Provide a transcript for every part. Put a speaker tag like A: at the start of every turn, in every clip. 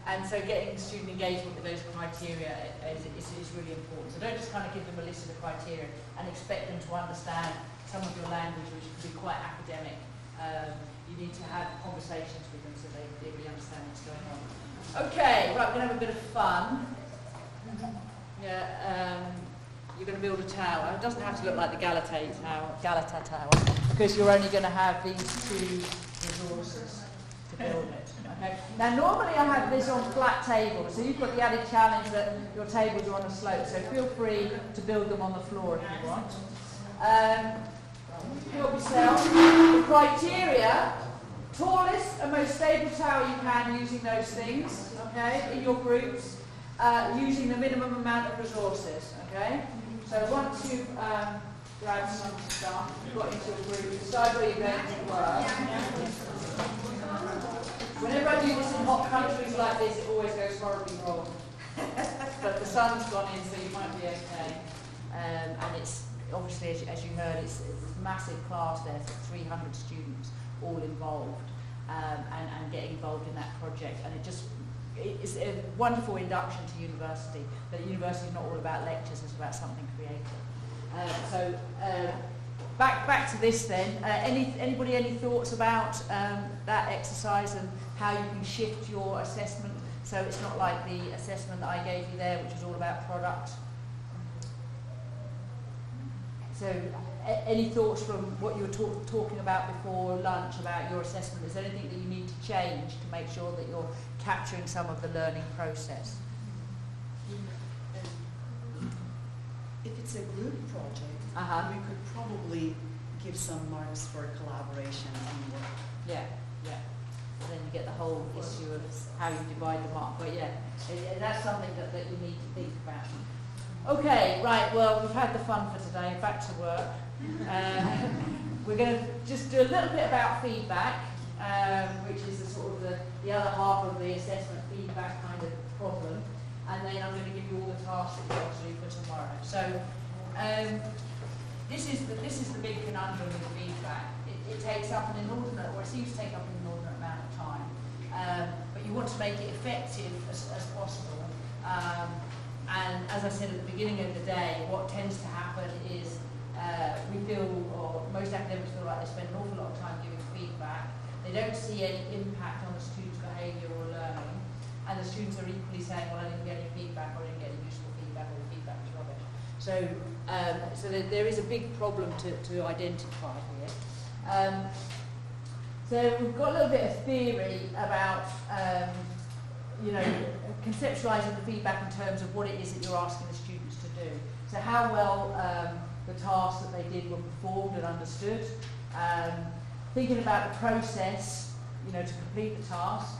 A: And so getting student engagement with those criteria is really important. So don't just kind of give them a list of the criteria and expect them to understand some of your language, which can be quite academic. You need to have conversations with them so they really understand what's going on. Okay, right, we're going to have a bit of fun. Yeah, you're going to build a tower. It doesn't have to look like the Galata Tower, because you're only going to have these two resources to build it. Okay. Now, normally I have this on flat tables, so you've got the added challenge that your tables are on a slope, so feel free to build them on the floor if you want. Help yourself. The criteria: tallest and most stable tower you can using those things, okay, in your groups, using the minimum amount of resources, okay? So once you've grabbed some stuff, you've got into your group, decide where you're going to work. Whenever I do this in hot countries like this, it always goes horribly wrong. But the sun's gone in, so you might be okay. And it's obviously, as you heard, it's a massive class there, so 300 students all involved, and getting involved in that project. And it's a wonderful induction to university. But university is not all about lectures; it's about something creative. Back to this then. Anybody any thoughts about that exercise and how you can shift your assessment so it's not like the assessment that I gave you there, which is all about product? So any thoughts from what you were talking about before lunch about your assessment? Is there anything that you need to change to make sure that you're capturing some of the learning process?
B: If it's a group project, we could probably give some marks for collaboration and work.
A: Yeah. And then you get the whole issue of how you divide the mark. But that's something that you need to think about. Okay, right, well, we've had the fun for today. Back to work. We're going to just do a little bit about feedback, which is the other half of the assessment feedback kind of problem. And then I'm going to give you all the tasks that you've got to do for tomorrow. So this is the big conundrum with feedback. It takes up an inordinate, or it seems to take up an inordinate amount of time. But you want to make it effective as possible. And as I said at the beginning of the day, what tends to happen is we feel, or most academics feel like they spend an awful lot of time giving feedback. They don't see any impact on the student's behaviour or learning. And the students are equally saying, well, I didn't get any feedback, or I didn't get any useful feedback, or the feedback was rubbish. So there is a big problem to identify here. So we've got a little bit of theory about, conceptualising the feedback in terms of what it is that you're asking the students to do. So how well the tasks that they did were performed and understood. Thinking about the process, to complete the task.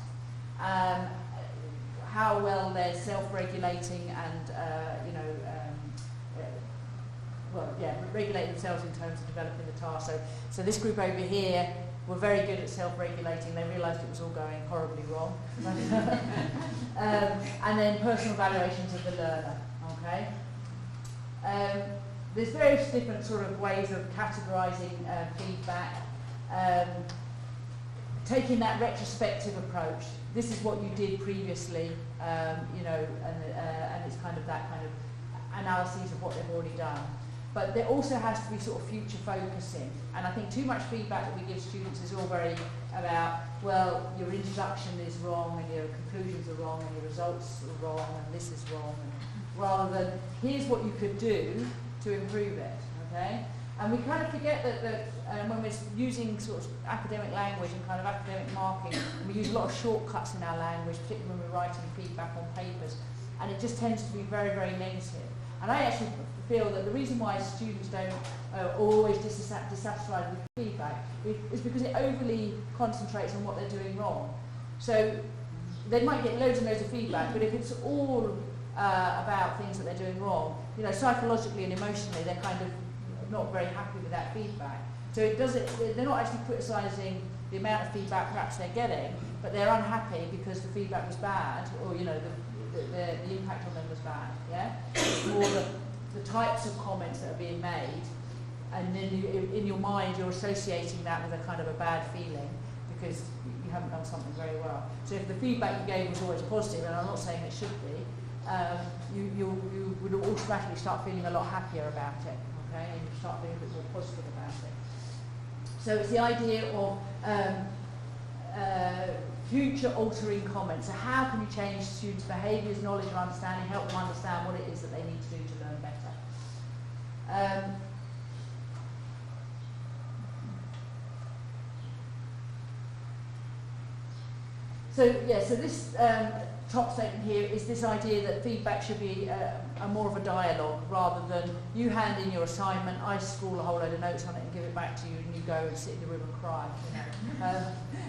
A: How well they're self-regulating and, regulate themselves in terms of developing the task. So this group over here were very good at self-regulating. They realised it was all going horribly wrong. And then personal evaluations of the learner. Okay. There's various different sort of ways of categorising feedback. Taking that retrospective approach. This is what you did previously, and it's kind of that kind of analyses of what they've already done. But there also has to be sort of future focusing. And I think too much feedback that we give students is all very about, well, your introduction is wrong, and your conclusions are wrong, and your results are wrong, and this is wrong, and rather than, here's what you could do to improve it, okay? And we kind of forget that when we're using sort of academic language and kind of academic marking, we use a lot of shortcuts in our language, particularly when we're writing feedback on papers, and it just tends to be very, very negative. And I actually feel that the reason why students don't always dissatisfied with feedback is because it overly concentrates on what they're doing wrong. So they might get loads and loads of feedback, but if it's all about things that they're doing wrong, psychologically and emotionally, they're kind of not very happy with that feedback. So they're not actually criticising the amount of feedback perhaps they're getting, but they're unhappy because the feedback was bad, or the impact on them was bad. Yeah, or the types of comments that are being made, and then in your mind you're associating that with a kind of a bad feeling because you haven't done something very well. So if the feedback you gave was always positive, and I'm not saying it should be, you would automatically start feeling a lot happier about it, okay, and you start being a bit more positive about it. So it's the idea of future altering comments. So how can you change students' behaviours, knowledge or understanding, help them understand what it is that they need to do to learn better. So this top statement here is this idea that feedback should be a more of a dialogue rather than you hand in your assignment, I scrawl a whole load of notes on it and give it back to you, and you go and sit in the room and cry. You know?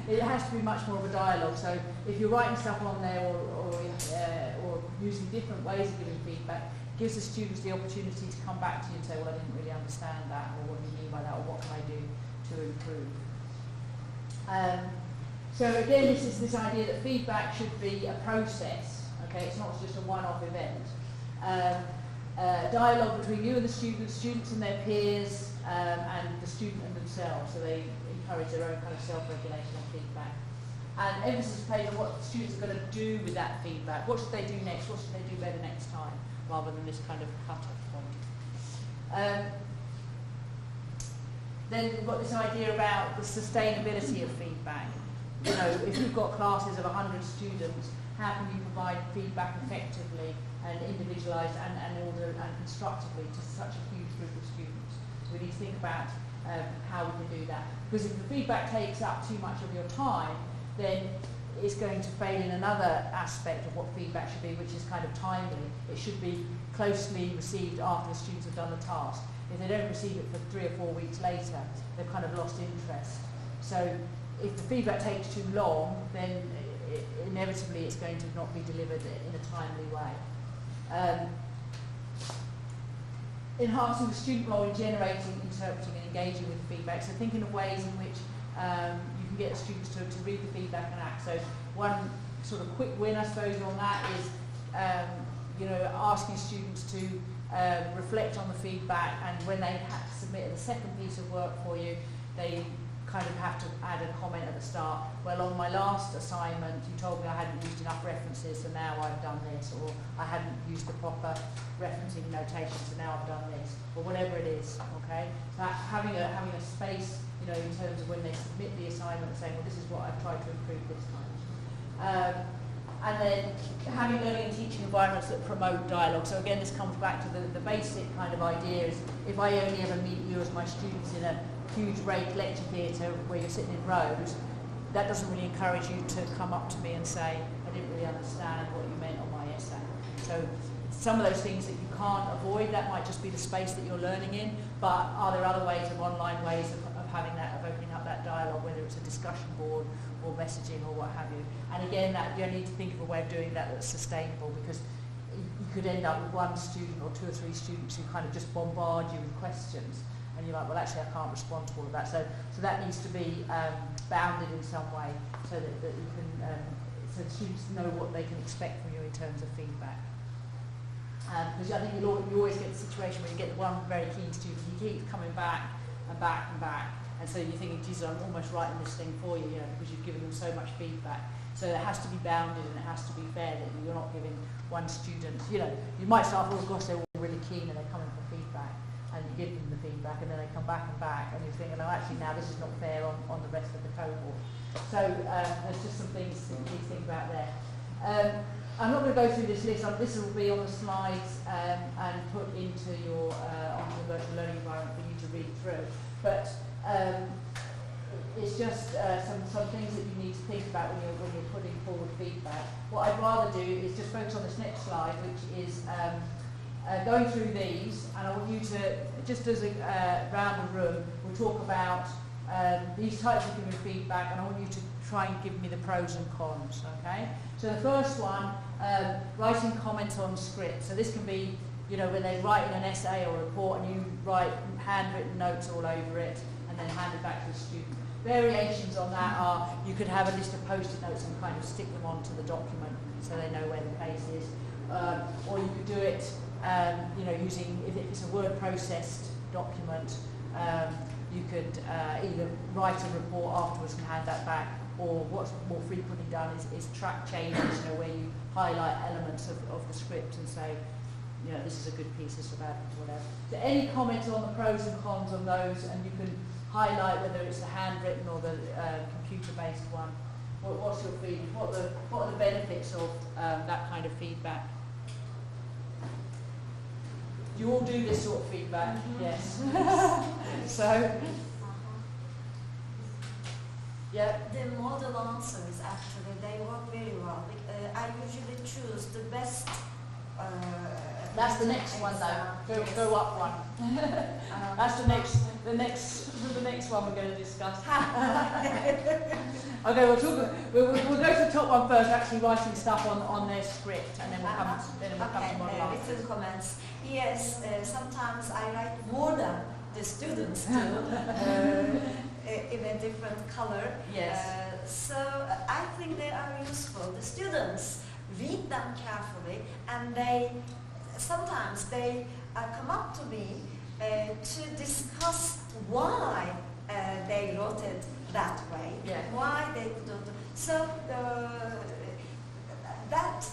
A: It has to be much more of a dialogue. So if you're writing stuff on there or using different ways of giving feedback, it gives the students the opportunity to come back to you and say, well, I didn't really understand that, or what do you mean by that, or what can I do to improve. So again, this is this idea that feedback should be a process, okay? It's not just a one-off event. Dialogue between you and the students and their peers, and the student and themselves, so they encourage their own kind of self-regulation and feedback. And emphasis is placed on what the students are going to do with that feedback. What should they do next? What should they do better next time? Rather than this kind of cut-off point. Then we've got this idea about the sustainability of feedback. You know, if you've got classes of 100 students, how can you provide feedback effectively and individualised and order and constructively to such a huge group of students? So we need to think about how we can do that. Because if the feedback takes up too much of your time, then it's going to fail in another aspect of what feedback should be, which is kind of timely. It should be closely received after the students have done the task. If they don't receive it for 3 or 4 weeks later, they've kind of lost interest. So if the feedback takes too long, then inevitably it's going to not be delivered in a timely way. Enhancing the student role in generating, interpreting and engaging with the feedback. So thinking of ways in which you can get the students to read the feedback and act. So one sort of quick win, I suppose, on that is asking students to reflect on the feedback, and when they submit the second piece of work for you, they kind of have to add a comment at the start. Well, on my last assignment, you told me I hadn't used enough references, so now I've done this, or I hadn't used the proper referencing notation, so now I've done this, or whatever it is. Okay, so having a space, you know, in terms of when they submit the assignment, saying, well, this is what I've tried to improve this time. And then having learning and teaching environments that promote dialogue. So again, this comes back to the basic kind of idea is, if I only ever meet you as my students in a huge rake lecture theatre where you're sitting in rows, that doesn't really encourage you to come up to me and say, I didn't really understand what you meant on my essay. So some of those things that you can't avoid, that might just be the space that you're learning in, but are there other ways, of online ways of having that, of opening up that dialogue, whether it's a discussion board or messaging or what have you. And again, that you need to think of a way of doing that that's sustainable, because you could end up with one student or 2 or 3 students who kind of just bombard you with questions, and you're like, well, actually I can't respond to all of that. So that needs to be bounded in some way, so that you can, so the students know what they can expect from you in terms of feedback. Because I think you always get the situation where you get the one very keen student, he keeps coming back and back and back, and so you're thinking, geez, I'm almost writing this thing for you, because you've given them so much feedback. So it has to be bounded and it has to be fair, that you're not giving one student, you might start off, oh gosh, they're all really keen and they're coming for feedback, and you give them the feedback and then they come back, and you're thinking, oh, actually now this is not fair on the rest of the cohort. So there's just some things that you need to think about there. I'm not going to go through this list. This will be on the slides and put into your onto the virtual learning environment for you to read through. But it's just some things that you need to think about when you're putting forward feedback. What I'd rather do is just focus on this next slide, which is going through these, and I want you to, just as a round the room, we'll talk about these types of giving feedback, and I want you to try and give me the pros and cons, okay? So the first one, writing comments on script. So this can be, when they're writing an essay or a report and you write handwritten notes all over it and then hand it back to the student. Variations on that are, you could have a list of post-it notes and kind of stick them onto the document so they know where the place is. Or you could do it, using, if it's a word processed document, you could either write a report afterwards and hand that back, or what's more frequently done is track changes, you know, where you highlight elements of the script and say, you know, this is a good piece, this is a bad piece, whatever. So any comments on the pros and cons on those, and you can highlight whether it's the handwritten or the computer-based one. What's your feedback? What are the benefits of that kind of feedback? Do you all do this sort of feedback? Yes. So, yeah.
C: The model answers, actually, they work very well. I usually choose the best.
A: That's the next one, though. Go up one. That's the next one we're going to discuss. Okay, we'll go to the top one first. Actually, writing stuff on their script, and then we'll come to model answers.
C: Written comments. Yes, sometimes I write more than the students do in a different color.
A: Yes.
C: So I think they are useful. The students read them carefully, and sometimes they come up to me to discuss why they wrote it that way, why they couldn't. So that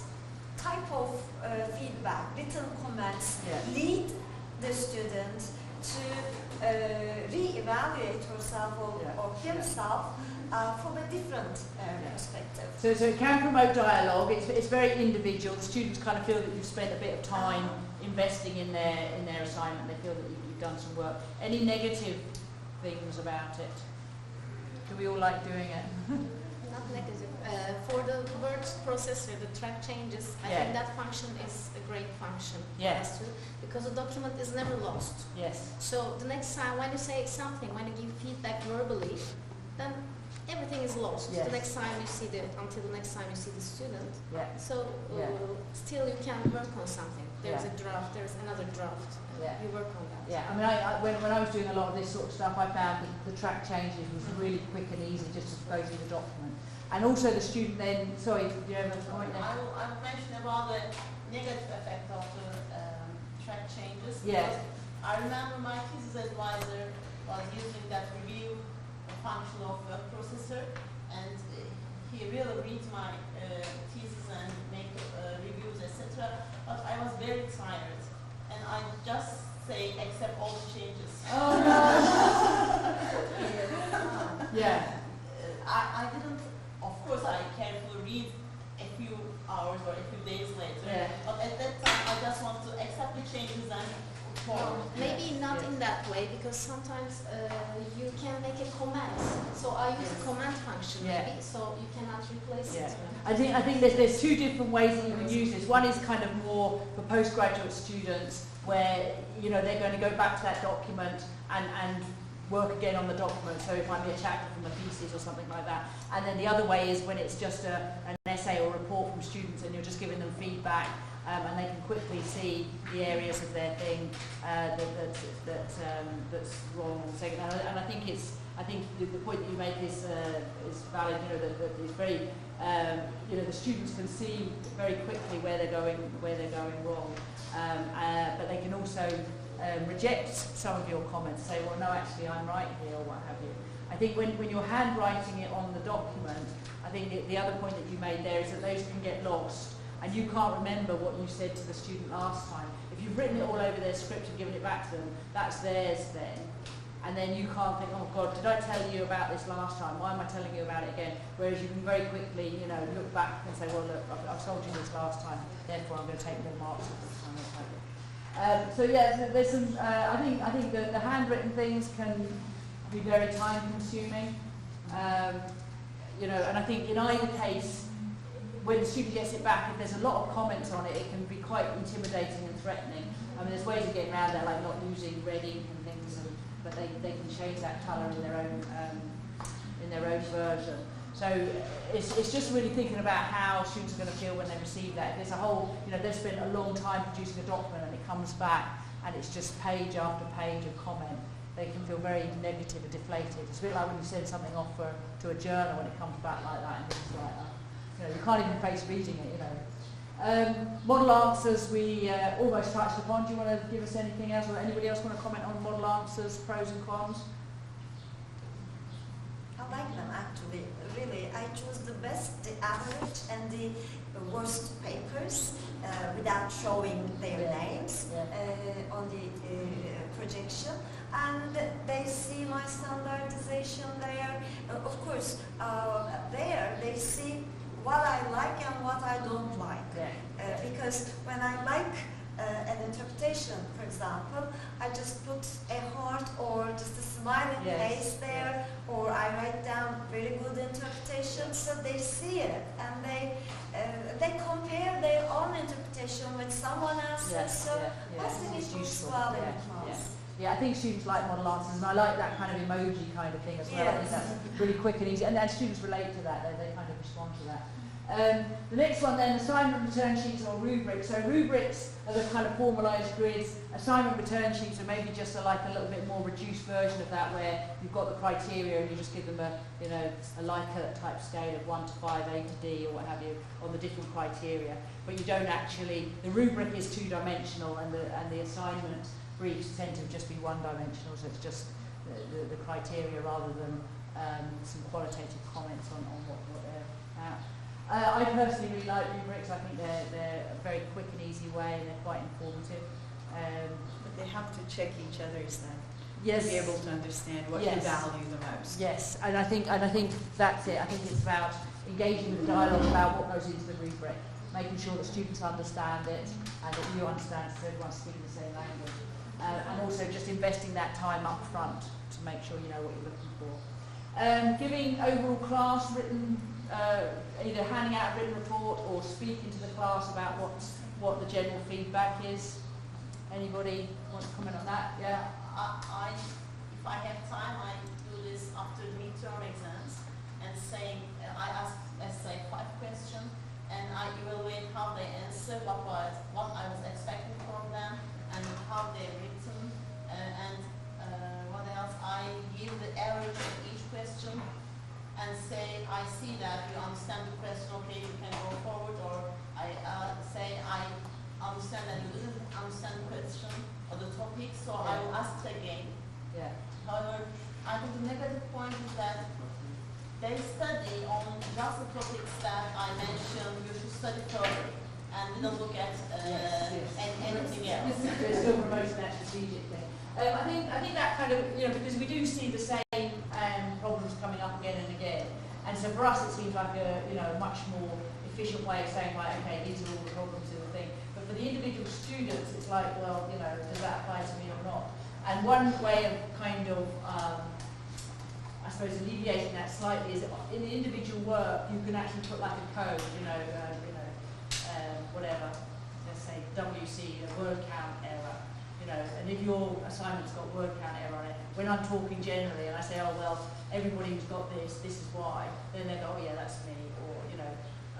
C: type of feedback, written comments, lead the student to re-evaluate herself or himself from a different perspective.
A: So it can promote dialogue. It's very individual. The students kind of feel that you've spent a bit of time investing in their assignment. They feel that you've done some work. Any negative things about it? Do we all like doing it?
D: Not negative. For the word processor, the track changes, I think that function is a great function.
A: Yes.
D: Because the document is never lost.
A: Yes.
D: So the next time when you say something, when you give feedback verbally, then everything is lost.
A: Yes.
D: The next time you see until the next time you see the student.
A: Yeah.
D: So still you can work on something. There's a draft, there's another draft. You work on that.
A: Yeah, I mean, when I was doing a lot of this sort of stuff, I found that the track changes was really quick and easy just to go through the document. And also the student then, sorry, do you have a point there?
E: I will mention about the negative effect of the track changes.
A: Yeah.
E: I remember my thesis advisor was using that review function of the processor, and he really reads my thesis and make reviews, etc. But I was very tired, and I just say accept all the changes.
A: Oh no! Yeah.
E: I didn't. Of course, I carefully read a few hours or a few days later.
A: Yeah.
E: But at that time, I just want to accept the changes and forward.
D: Maybe not in that way, because sometimes you can make a comment. So I use the comment function, maybe, so you cannot replace it.
A: I think there's two different ways that you can use this. One is kind of more for postgraduate students, where they're going to go back to that document and work again on the document, so it might be a chapter from a thesis or something like that. And then the other way is when it's just an essay or report from students and you're just giving them feedback, and they can quickly see the areas of their thing that's wrong. And I think the point that you make is valid. That it's very the students can see very quickly where they're going wrong, but they can also reject some of your comments, say, well, no, actually, I'm right here, or what have you. I think when you're handwriting it on the document, I think the other point that you made there is that those can get lost, and you can't remember what you said to the student last time. If you've written it all over their script and given it back to them, that's theirs then. And then you can't think, oh God, did I tell you about this last time? Why am I telling you about it again? Whereas you can very quickly, look back and say, well, look, I've told you this last time, therefore I'm going to take more marks this time. There's some. I think the handwritten things can be very time consuming. And I think in either case, when the student gets it back, if there's a lot of comments on it, it can be quite intimidating and threatening. I mean, there's ways of getting around that, like not using red ink and things, but they can change that colour in their own version. So it's just really thinking about how students are going to feel when they receive that. If there's a whole, they've spent a long time producing a document and it comes back and it's just page after page of comment, they can feel very negative and deflated. It's a bit like when you send something off to a journal and it comes back like that and things like that. You can't even face reading it, Model answers we almost touched upon. Do you want to give us anything else, or anybody else want to comment on model answers, pros and cons?
C: How like them actually. Really, I choose the best, the average, and the worst papers without showing their names on the projection. And they see my standardization there. Of course, there they see what I like and what I don't like. Because when I like an interpretation, for example, I just put a heart or just a smiling face there, or I write down very good interpretation, so they see it and they compare their own interpretation with someone else's. So I think it works well in class.
A: Yeah, I think students like model answers, and I like that kind of emoji kind of thing as well. I think that's really quick and easy, and students relate to that, they kind of respond to that. The next one then, assignment return sheets or rubrics. So rubrics are the kind of formalised grids. Assignment return sheets are maybe just like a little bit more reduced version of that, where you've got the criteria and you just give them a Likert type scale of 1 to 5, A to D or what have you on the different criteria. But you don't actually, the rubric is two-dimensional and the assignment briefs tend to just be one-dimensional, so it's just the criteria rather than some qualitative comments on what they're about. I personally really like rubrics. I think they're a very quick and easy way, and they're quite informative.
B: But they have to check each other's then.
A: Yes.
B: To be able to understand what you value the most.
A: Yes, and I think that's it. I think it's about engaging with the dialogue about what goes into the rubric, making sure that students understand it and that you understand, so everyone's speaking the same language, and also just investing that time up front to make sure you know what you're looking for. Giving overall class written. Either handing out a written report or speaking to the class about what the general feedback is. Anybody want to comment on that? Yeah.
E: If I have time, I do this after the midterm exams and I ask, let's say, 5 questions, and I evaluate how they answer, what I was expecting from them, and how they're written, and what else. I give the average of each question. And say, I see that you understand the question, okay, you can go forward, or I say, I understand that you didn't understand the question or the topic, so I will ask it again. However, I think the negative point is that they study on just the topics that I mentioned, you should study further, and didn't look at anything else.
A: It's still promoting that strategic thing. I think that kind of, because we do see the same problems coming up again and again, and so for us it seems like a much more efficient way of saying, right, okay, these are all the problems in the thing. But for the individual students, it's like, well, does that apply to me or not? And one way of kind of, I suppose, alleviating that slightly is in the individual work you can actually put like a code, whatever, let's say WC, a word count error. And if your assignment's got word count error on it, when I'm talking generally and I say, oh well, everybody who's got this is why, then they go, oh yeah, that's me, or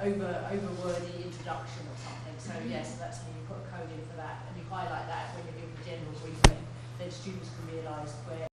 A: over wordy introduction or something. So yes, that's me. You put a code in for that, and you highlight that when you're giving the general briefing. Then students can realise where